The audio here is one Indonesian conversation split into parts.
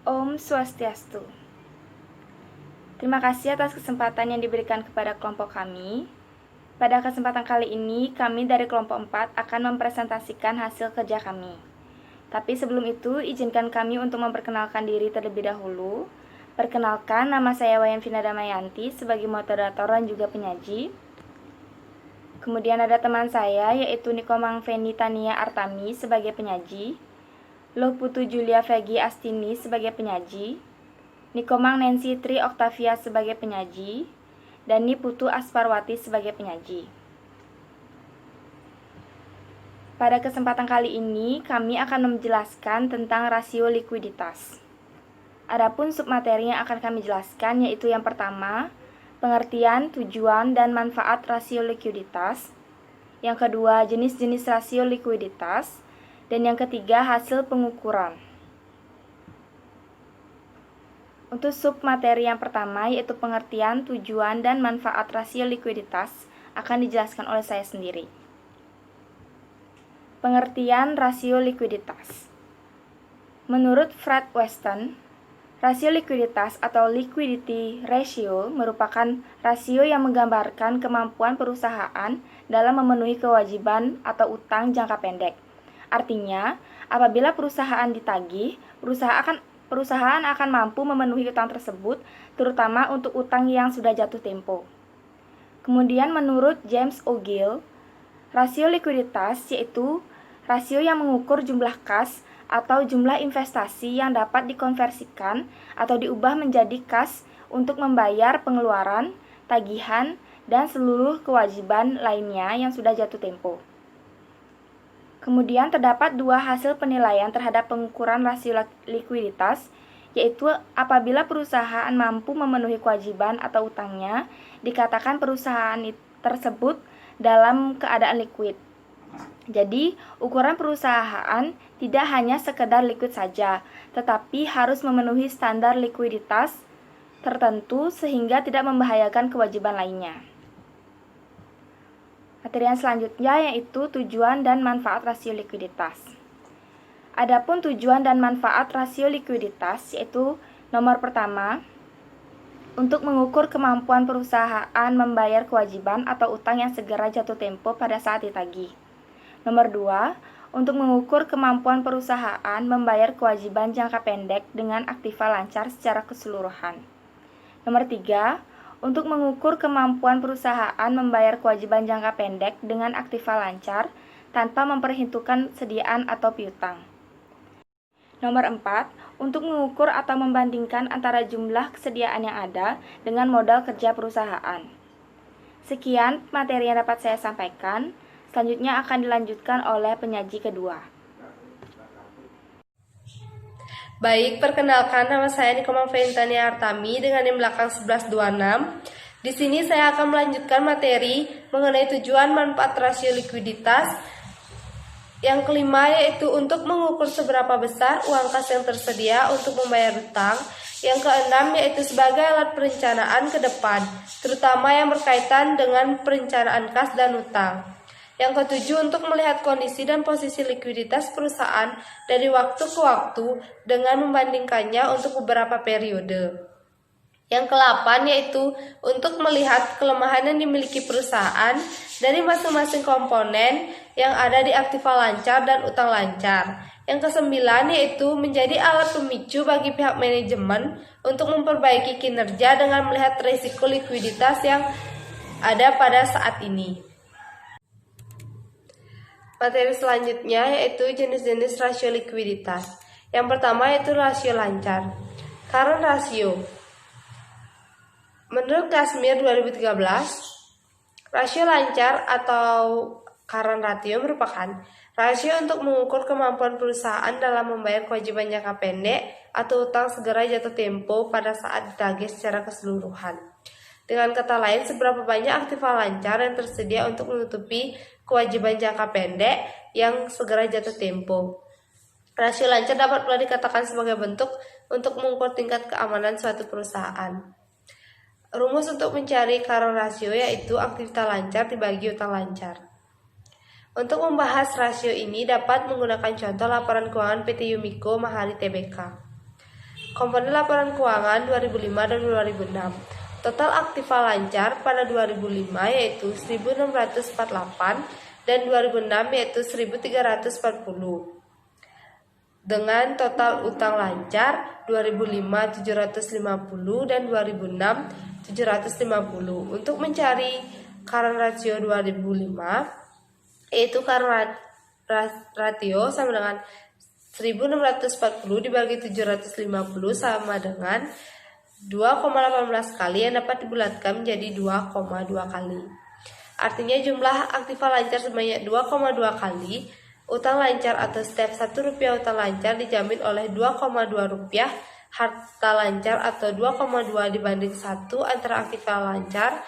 Om Swastiastu. Terima kasih atas kesempatan yang diberikan kepada kelompok kami. Pada kesempatan kali ini, kami dari kelompok 4 akan mempresentasikan hasil kerja kami. Tapi sebelum itu, izinkan kami untuk memperkenalkan diri terlebih dahulu. Perkenalkan, nama saya Wayan Vina Damayanti sebagai moderator dan juga penyaji. Kemudian ada teman saya, yaitu Nikomang Feni Tania Artami sebagai penyaji, Loh Putu Julia Vegi Astini sebagai penyaji, Nikomang Nancy Tri Octavia sebagai penyaji, dan Niputu Asparwati sebagai penyaji. Pada kesempatan kali ini, kami akan menjelaskan tentang rasio likuiditas. Adapun submateri yang akan kami jelaskan yaitu yang pertama, pengertian, tujuan, dan manfaat rasio likuiditas. Yang kedua, jenis-jenis rasio likuiditas. Dan yang ketiga, hasil pengukuran. Untuk submateri yang pertama, yaitu pengertian, tujuan, dan manfaat rasio likuiditas, akan dijelaskan oleh saya sendiri. Pengertian rasio likuiditas. Menurut Fred Weston, rasio likuiditas atau liquidity ratio merupakan rasio yang menggambarkan kemampuan perusahaan dalam memenuhi kewajiban atau utang jangka pendek. Artinya, apabila perusahaan ditagih, perusahaan akan mampu memenuhi utang tersebut, terutama untuk utang yang sudah jatuh tempo. Kemudian menurut James Ogill, rasio likuiditas yaitu rasio yang mengukur jumlah kas atau jumlah investasi yang dapat dikonversikan atau diubah menjadi kas untuk membayar pengeluaran, tagihan, dan seluruh kewajiban lainnya yang sudah jatuh tempo. Kemudian terdapat dua hasil penilaian terhadap pengukuran rasio likuiditas, yaitu apabila perusahaan mampu memenuhi kewajiban atau utangnya, dikatakan perusahaan tersebut dalam keadaan likuid. Jadi, ukuran perusahaan tidak hanya sekedar likuid saja, tetapi harus memenuhi standar likuiditas tertentu sehingga tidak membahayakan kewajiban lainnya. Materi yang selanjutnya yaitu tujuan dan manfaat rasio likuiditas. Adapun tujuan dan manfaat rasio likuiditas yaitu nomor pertama, untuk mengukur kemampuan perusahaan membayar kewajiban atau utang yang segera jatuh tempo pada saat ditagih. Nomor 2, untuk mengukur kemampuan perusahaan membayar kewajiban jangka pendek dengan aktiva lancar secara keseluruhan. Nomor 3, untuk mengukur kemampuan perusahaan membayar kewajiban jangka pendek dengan aktiva lancar tanpa memperhitungkan sediaan atau piutang. Nomor 4, untuk mengukur atau membandingkan antara jumlah kesediaan yang ada dengan modal kerja perusahaan. Sekian materi yang dapat saya sampaikan. Selanjutnya akan dilanjutkan oleh penyaji kedua. Baik, perkenalkan nama saya Nikomang Feni Tania Artami dengan yang belakang 1126. Di sini saya akan melanjutkan materi mengenai tujuan manfaat rasio likuiditas. Yang kelima yaitu untuk mengukur seberapa besar uang kas yang tersedia untuk membayar utang. Yang keenam yaitu sebagai alat perencanaan ke depan, terutama yang berkaitan dengan perencanaan kas dan utang. Yang ketujuh, untuk melihat kondisi dan posisi likuiditas perusahaan dari waktu ke waktu dengan membandingkannya untuk beberapa periode. Yang ke-8 yaitu untuk melihat kelemahan yang dimiliki perusahaan dari masing-masing komponen yang ada di aktiva lancar dan utang lancar. Yang ke-9 yaitu menjadi alat pemicu bagi pihak manajemen untuk memperbaiki kinerja dengan melihat risiko likuiditas yang ada pada saat ini. Materi selanjutnya yaitu jenis-jenis rasio likuiditas. Yang pertama yaitu rasio lancar. Current ratio. Menurut Kashmir 2013, rasio lancar atau current ratio merupakan rasio untuk mengukur kemampuan perusahaan dalam membayar kewajiban jangka pendek atau utang segera jatuh tempo pada saat ditagih secara keseluruhan. Dengan kata lain, seberapa banyak aktiva lancar yang tersedia untuk menutupi kewajiban jangka pendek yang segera jatuh tempo. Rasio lancar dapat pula dikatakan sebagai bentuk untuk mengukur tingkat keamanan suatu perusahaan. Rumus untuk mencari current ratio yaitu aktivitas lancar dibagi utang lancar. Untuk membahas rasio ini dapat menggunakan contoh laporan keuangan PT Yumiko Mahari Tbk. Komponen laporan keuangan 2005 dan 2006. Total aktiva lancar pada 2005 yaitu 1648 dan 2006 yaitu 1340. Dengan total utang lancar 2005 750 dan 2006 750. Untuk mencari current ratio 2005 yaitu current ratio sama dengan 1640 dibagi 750 sama dengan 2,18 kali yang dapat dibulatkan menjadi 2,2 kali. Artinya jumlah aktiva lancar sebanyak 2,2 kali. Utang lancar atau setiap Rp1 utang lancar dijamin oleh Rp2,2 harta lancar atau 2,2 dibanding 1 antara aktiva lancar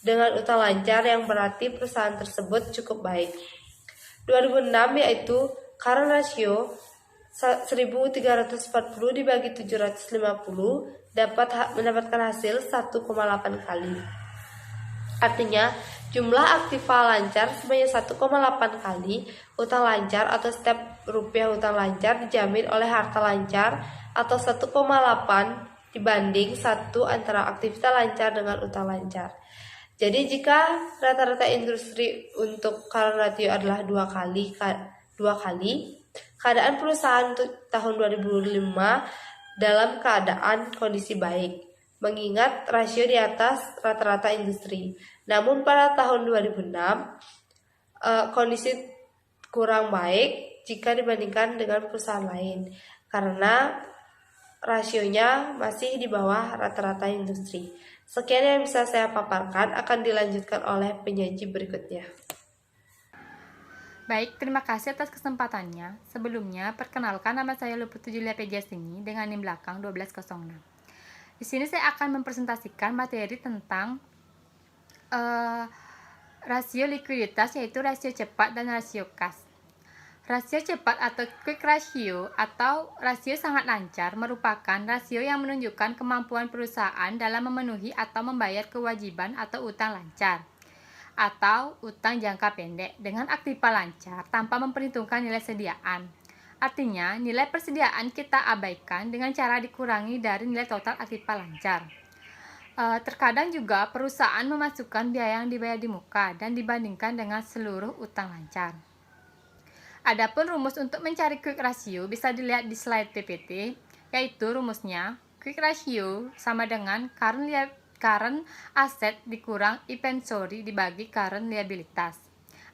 dengan utang lancar yang berarti perusahaan tersebut cukup baik. 2006 yaitu current ratio 1340 dibagi 750 dapat mendapatkan hasil 1,8 kali. Artinya jumlah aktiva lancar sebanyak 1,8 kali utang lancar atau setiap rupiah utang lancar dijamin oleh harta lancar atau 1,8 dibanding 1 antara aktivitas lancar dengan utang lancar. Jadi jika rata-rata industri untuk current ratio adalah 2 kali, keadaan perusahaan untuk tahun 2005 dalam keadaan kondisi baik, mengingat rasio di atas rata-rata industri. Namun pada tahun 2006 kondisi kurang baik jika dibandingkan dengan perusahaan lain karena rasionya masih di bawah rata-rata industri. Sekian yang bisa saya paparkan, akan dilanjutkan oleh penyaji berikutnya. Baik, terima kasih atas kesempatannya. Sebelumnya, perkenalkan nama saya Luputu Julia Pejasini dengan NIM belakang 1206. Di sini saya akan mempresentasikan materi tentang rasio likuiditas, yaitu rasio cepat dan rasio kas. Rasio cepat atau quick ratio atau rasio sangat lancar merupakan rasio yang menunjukkan kemampuan perusahaan dalam memenuhi atau membayar kewajiban atau utang lancar atau utang jangka pendek dengan aktiva lancar tanpa memperhitungkan nilai sediaan. Artinya, nilai persediaan kita abaikan dengan cara dikurangi dari nilai total aktiva lancar. Terkadang juga perusahaan memasukkan biaya yang dibayar di muka dan dibandingkan dengan seluruh utang lancar. Adapun rumus untuk mencari quick ratio bisa dilihat di slide PPT, yaitu rumusnya quick ratio sama dengan current asset dikurang inventory dibagi current liabilitas.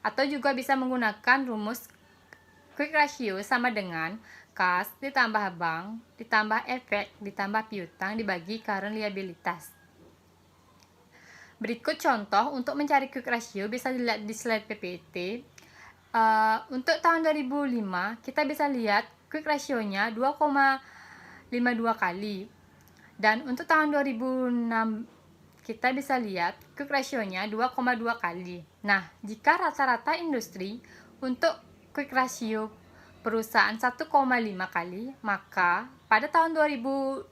Atau juga bisa menggunakan rumus quick ratio sama dengan kas ditambah bank ditambah efek ditambah piutang dibagi current liabilitas. Berikut contoh untuk mencari quick ratio bisa dilihat di slide PPT. Untuk tahun 2005 kita bisa lihat quick ratio-nya 2,52 kali. Dan untuk tahun 2006 kita bisa lihat quick ratio-nya 2,2 kali. Nah, jika rata-rata industri untuk quick ratio perusahaan 1,5 kali, maka pada tahun 2005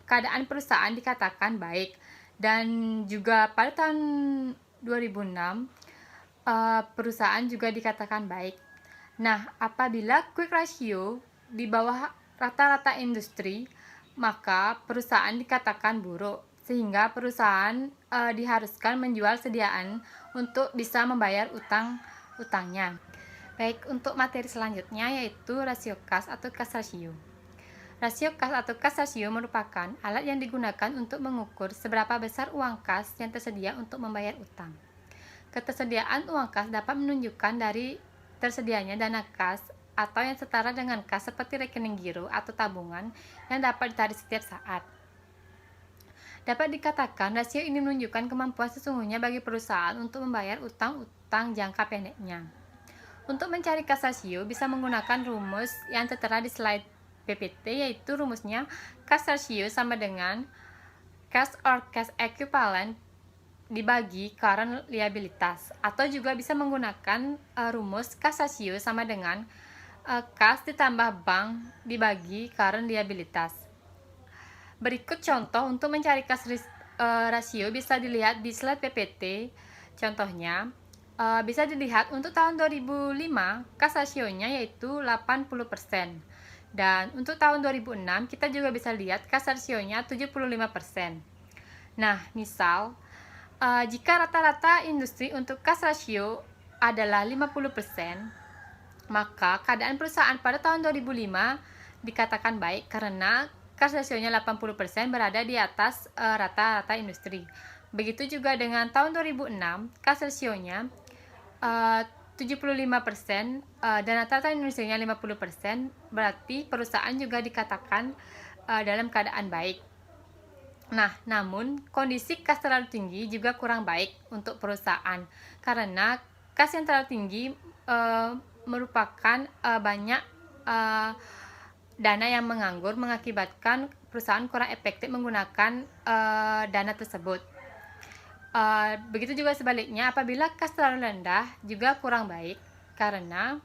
keadaan perusahaan dikatakan baik. Dan juga pada tahun 2006 perusahaan juga dikatakan baik. Nah, apabila quick ratio di bawah rata-rata industri, maka perusahaan dikatakan buruk, sehingga perusahaan diharuskan menjual sediaan untuk bisa membayar utangnya. Baik, untuk materi selanjutnya yaitu rasio kas atau kas ratio. Rasio kas atau kas ratio merupakan alat yang digunakan untuk mengukur seberapa besar uang kas yang tersedia untuk membayar utang. Ketersediaan uang kas dapat menunjukkan dari tersedianya dana kas atau yang setara dengan kas seperti rekening giro atau tabungan yang dapat ditarik setiap saat. Dapat dikatakan rasio ini menunjukkan kemampuan sesungguhnya bagi perusahaan untuk membayar utang-utang jangka pendeknya. Untuk mencari kas rasio bisa menggunakan rumus yang tertera di slide PPT, yaitu rumusnya kas ratio sama dengan cash or cash equivalent dibagi current liabilitas, atau juga bisa menggunakan rumus kas ratio sama dengan kas ditambah bank dibagi current liabilitas. Berikut contoh untuk mencari kas ratio bisa dilihat di slide PPT. Contohnya bisa dilihat untuk tahun 2005 kas rasionya yaitu 80%, Dan untuk tahun 2006 kita juga bisa lihat kas rasionya 75%. Nah, misal jika rata-rata industri untuk kas rasio adalah 50%, maka keadaan perusahaan pada tahun 2005 dikatakan baik karena kas rasionya 80% berada di atas rata-rata industri. Begitu juga dengan tahun 2006, kas rasionya 75% dan rata-rata industrinya 50%, berarti perusahaan juga dikatakan dalam keadaan baik. Nah, namun kondisi kas terlalu tinggi juga kurang baik untuk perusahaan karena kas yang terlalu tinggi merupakan banyak dana yang menganggur mengakibatkan perusahaan kurang efektif menggunakan dana tersebut. Begitu juga sebaliknya, apabila kas terlalu rendah juga kurang baik karena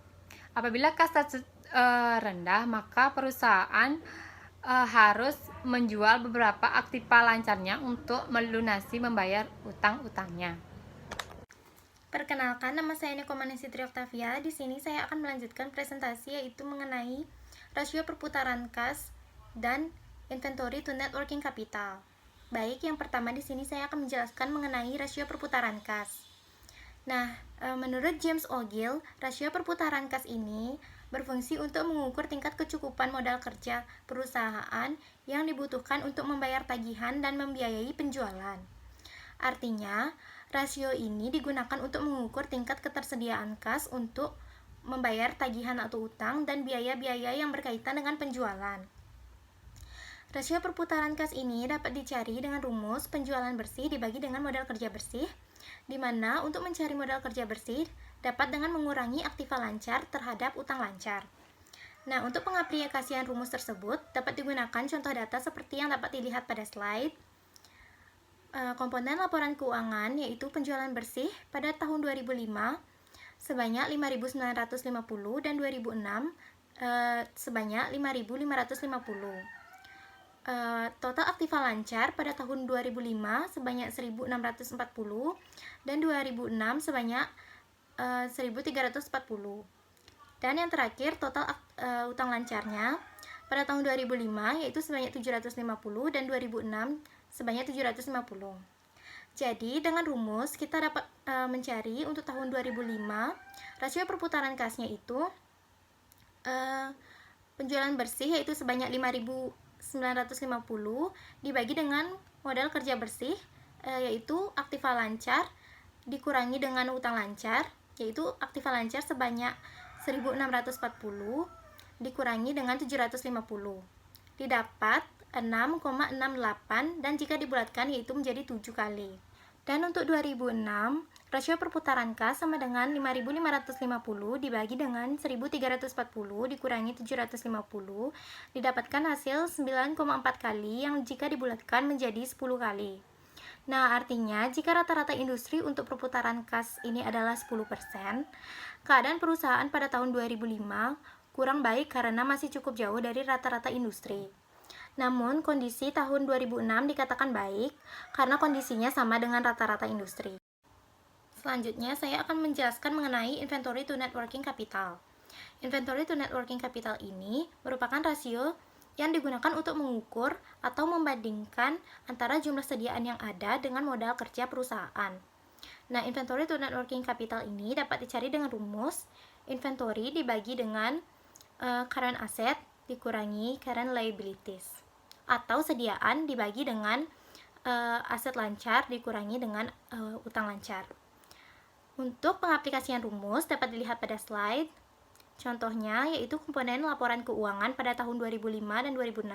apabila kas rendah maka perusahaan harus menjual beberapa aktiva lancarnya untuk melunasi membayar utang-utangnya. Perkenalkan, nama saya Nikomanesi Trioctavia. Di sini saya akan melanjutkan presentasi yaitu mengenai rasio perputaran kas dan inventory to net working capital. Baik, yang pertama di sini saya akan menjelaskan mengenai rasio perputaran kas. Nah, menurut James Ogill, rasio perputaran kas ini berfungsi untuk mengukur tingkat kecukupan modal kerja perusahaan yang dibutuhkan untuk membayar tagihan dan membiayai penjualan. Artinya, rasio ini digunakan untuk mengukur tingkat ketersediaan kas untuk membayar tagihan atau utang dan biaya-biaya yang berkaitan dengan penjualan. Rasio perputaran kas ini dapat dicari dengan rumus penjualan bersih dibagi dengan modal kerja bersih, di mana untuk mencari modal kerja bersih dapat dengan mengurangi aktiva lancar terhadap utang lancar. Nah, untuk pengaplikasian rumus tersebut dapat digunakan contoh data seperti yang dapat dilihat pada slide. Komponen laporan keuangan yaitu penjualan bersih pada tahun 2005 sebanyak 5.950 dan 2006 sebanyak 5.550. Total aktiva lancar pada tahun 2005 sebanyak 1.640 dan 2006 sebanyak 1.340. Dan yang terakhir total utang lancarnya pada tahun 2005 yaitu sebanyak 750 dan 2006 sebanyak 750. Jadi dengan rumus kita dapat mencari untuk tahun 2005 rasio perputaran kasnya itu penjualan bersih yaitu sebanyak 5.950 dibagi dengan modal kerja bersih yaitu aktiva lancar dikurangi dengan utang lancar yaitu aktiva lancar sebanyak 1.640 dikurangi dengan 750 didapat 6,68 dan jika dibulatkan yaitu menjadi 7 kali. Dan untuk 2006 rasio perputaran kas sama dengan 5.550 dibagi dengan 1.340 dikurangi 750 didapatkan hasil 9,4 kali yang jika dibulatkan menjadi 10 kali. Nah, artinya jika rata-rata industri untuk perputaran kas ini adalah 10%, keadaan perusahaan pada tahun 2005 kurang baik karena masih cukup jauh dari rata-rata industri. Namun, kondisi tahun 2006 dikatakan baik karena kondisinya sama dengan rata-rata industri. Selanjutnya, saya akan menjelaskan mengenai inventory to net working capital. Inventory to net working capital ini merupakan rasio yang digunakan untuk mengukur atau membandingkan antara jumlah sediaan yang ada dengan modal kerja perusahaan. Nah, inventory to net working capital ini dapat dicari dengan rumus inventory dibagi dengan current asset dikurangi current liabilities, atau sediaan dibagi dengan aset lancar dikurangi dengan utang lancar. Untuk pengaplikasian rumus dapat dilihat pada slide. Contohnya yaitu komponen laporan keuangan pada tahun 2005 dan 2006.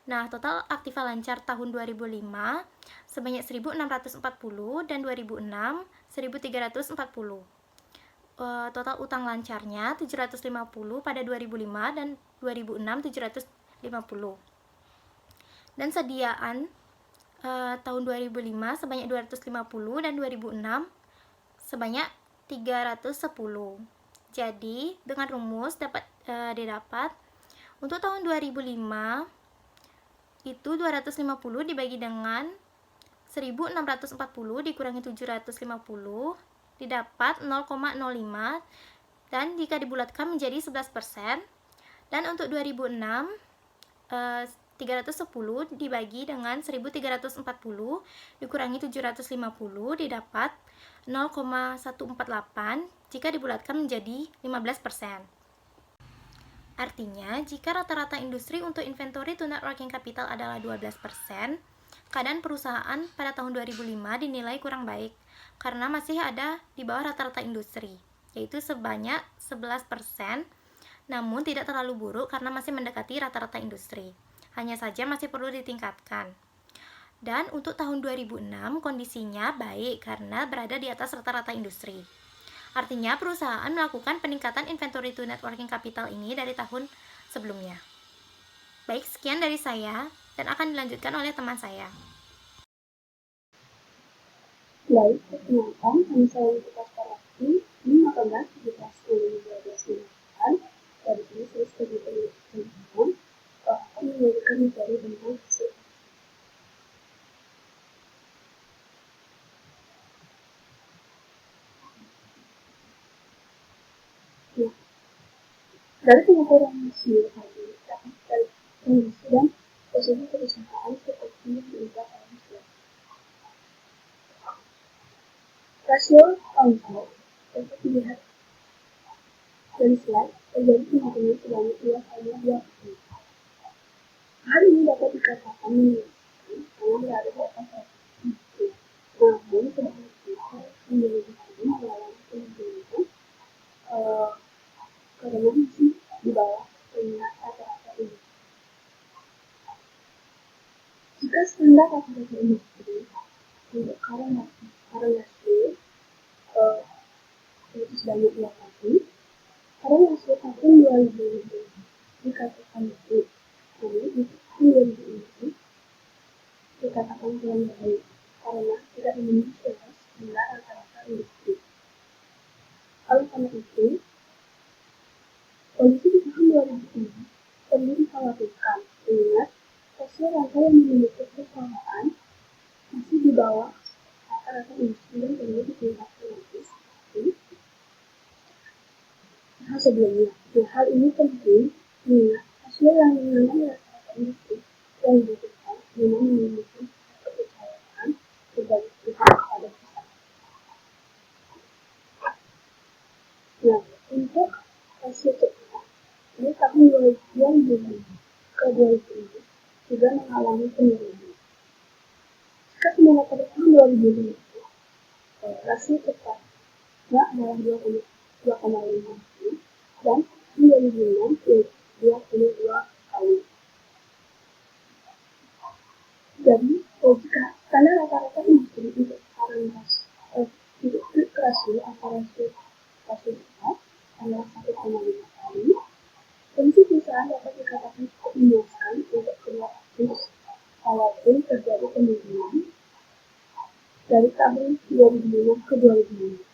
Nah, total aktiva lancar tahun 2005 sebanyak 1.640 dan 2006 1.340. Total utang lancarnya 750 pada 2005 dan 2006 750. Dan sediaan tahun 2005 sebanyak 250 dan 2006 sebanyak 310. Jadi, dengan rumus dapat didapat untuk tahun 2005 itu 250 dibagi dengan 1.640 dikurangi 750 didapat 0,05 dan jika dibulatkan menjadi 11%, Dan untuk 2006, 310 dibagi dengan 1340 dikurangi 750 didapat 0,148 jika dibulatkan menjadi 15%. Artinya, jika rata-rata industri untuk inventory to net working capital adalah 12%, keadaan perusahaan pada tahun 2005 dinilai kurang baik karena masih ada di bawah rata-rata industri, yaitu sebanyak 11%, namun tidak terlalu buruk karena masih mendekati rata-rata industri. Hanya saja masih perlu ditingkatkan. Dan untuk tahun 2006 kondisinya baik karena berada di atas rata-rata industri. Artinya perusahaan melakukan peningkatan inventory to net working capital ini dari tahun sebelumnya. Baik, sekian dari saya dan akan dilanjutkan oleh teman saya. Baik, perkenalkan, nama saya Nikita Sarati, ini 14 di kelas 10 2012 dari sini saya sebagai penelitian akan menyajikan materi tentang hasil. Nah, dari pengaturan hasil tadi dapat dari kondisi dan posisi perusahaan seperti yang diubah dalam slide. Rasio angka dapat dilihat dari slide terjadi kemungkinan sebanyak 2,2%. Hal ini dapat dikatakan menyebabkan karena berada di atas itu. Namun sebagai kita menjadi mengalami penurunan karena masih di bawah rata-rata ini. Jika standar rata-rata industri untuk karang rasio yaitu sebanyak 2 kali, karang rasio tahun 2020 dikatakan baik, namun untuk tahun 2020 dikatakan kurang baik karena tidak memenuhi standar rata-rata industri. Oleh karena itu, kondisi di tahun 2006 perlu dikhawatirkan, mengingat rasio rata yang dimiliki perusahaan masih di bawah rata-rata industri dan perlu ditingkatkan lagi seperti sebelumnya. Nah, hal ini penting mengingat rasio yang mengandung rata-rata industri yang dibutuhkan memang memiliki kepercayaan berbagai pihak pada perusahaan. Nah, untuk rasio cepat di tahun 2005 ke 2006 juga mengalami penurunan. Jika semula pada tahun 2005 rasio cepatnya adalah 2,5 dan tahun 2006 2,2 kali. Jadi, jika standar rata-rata industri untuk rasio antara rasio cepat adalah 1,5 kali, kondisi perusahaan dapat dikatakan cukup memuaskan untuk kedua kasus, walaupun terjadi penurunan dari tahun 2005 ke 2006.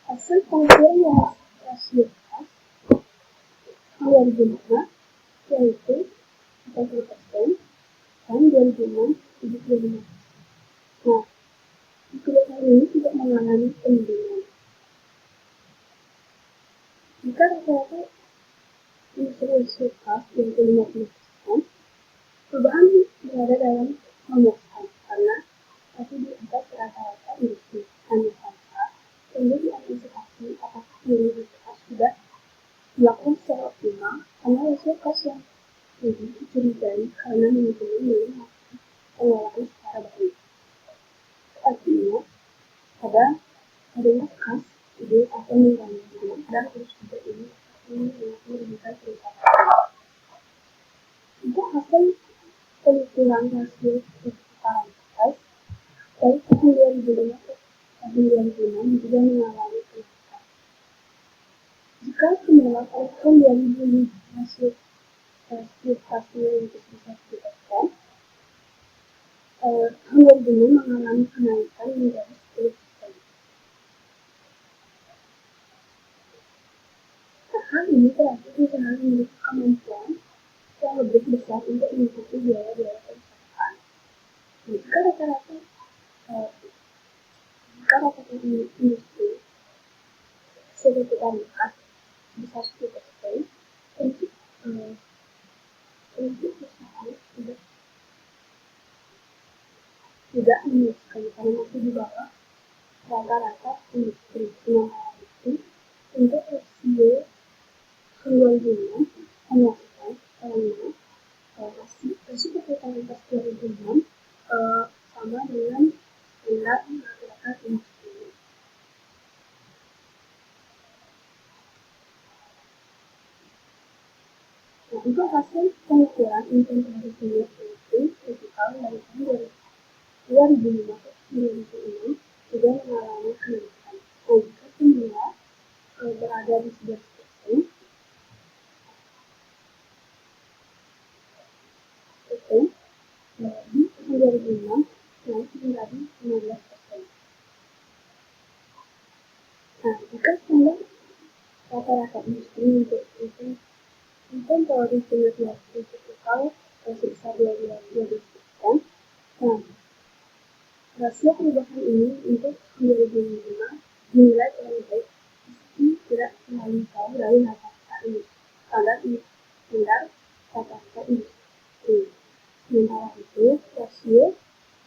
Hasil pengukuran rasio kas tahun 2005 yaitu 40% dan 2006 75%. Nah, kedua hal ini tidak mengalami penurunan. Jika rata-rata rasio kas yang 50%, perubahan berada dalam memuaskan karena masih di atas rata-rata industri. Hanya saja perlu diantisipasi apakah nilai kas sudah dilakukan secara optimal karena rasio kas yang tinggi dicurigai karena mengikuti nilai pengelolaan secara baik. Artinya, adanya kas ide atau mengganggu dan terus juga ini merugikan perusahaan. Untuk hasil penyusunan rasio perputaran kas dari tahun 2005 ke tahun 2006 juga mengalami kenaikan. Jika semula pada tahun 2005 rasio kasnya itu sebesar 10%, tahun 2006 mengalami kenaikan menjadi 10%. Nah, hal ini berarti perusahaan memiliki kemampuan yang lebih besar untuk mengikuti biaya-biaya perusahaan. Jika rata-rata jika katakan industri sudah kita lihat besar 10%, untuk perusahaan tidak menyukai karena masih di bawah rata-rata industri. Sementara itu, untuk rasio keluarganya menyatakan karena rasio totalitas 2006 sama dengan standar rata-rata industri. Nah, untuk hasil pengukuran inventory minyak itu fisikal dari tahun 2005 ke 2006 juga mengalami kenaikan. Nah, jika semula berada di 11%, di tahun 2006 naik menjadi 15%. Nah, jika standar rata-rata industri untuk inventory minyak fisikal sebesar 12%. Nah, rasio perubahan ini untuk 2005 dinilai terlalu baik meski tidak terlalu jauh dari standar rata-rata industri. Sementara itu, rasio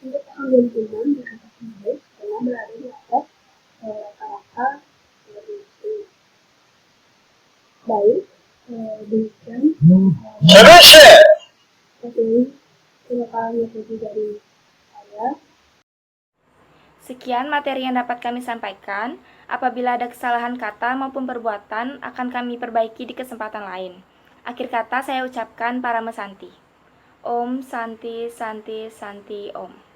untuk tahun 2006 dikatakan baik karena berada di atas rata-rata industri. Baik, demikian materi penekanan metode dari saya. Sekian materi yang dapat kami sampaikan. Apabila ada kesalahan kata maupun perbuatan, akan kami perbaiki di kesempatan lain. Akhir kata saya ucapkan Parama Santi. Om Santi Santi Santi Om.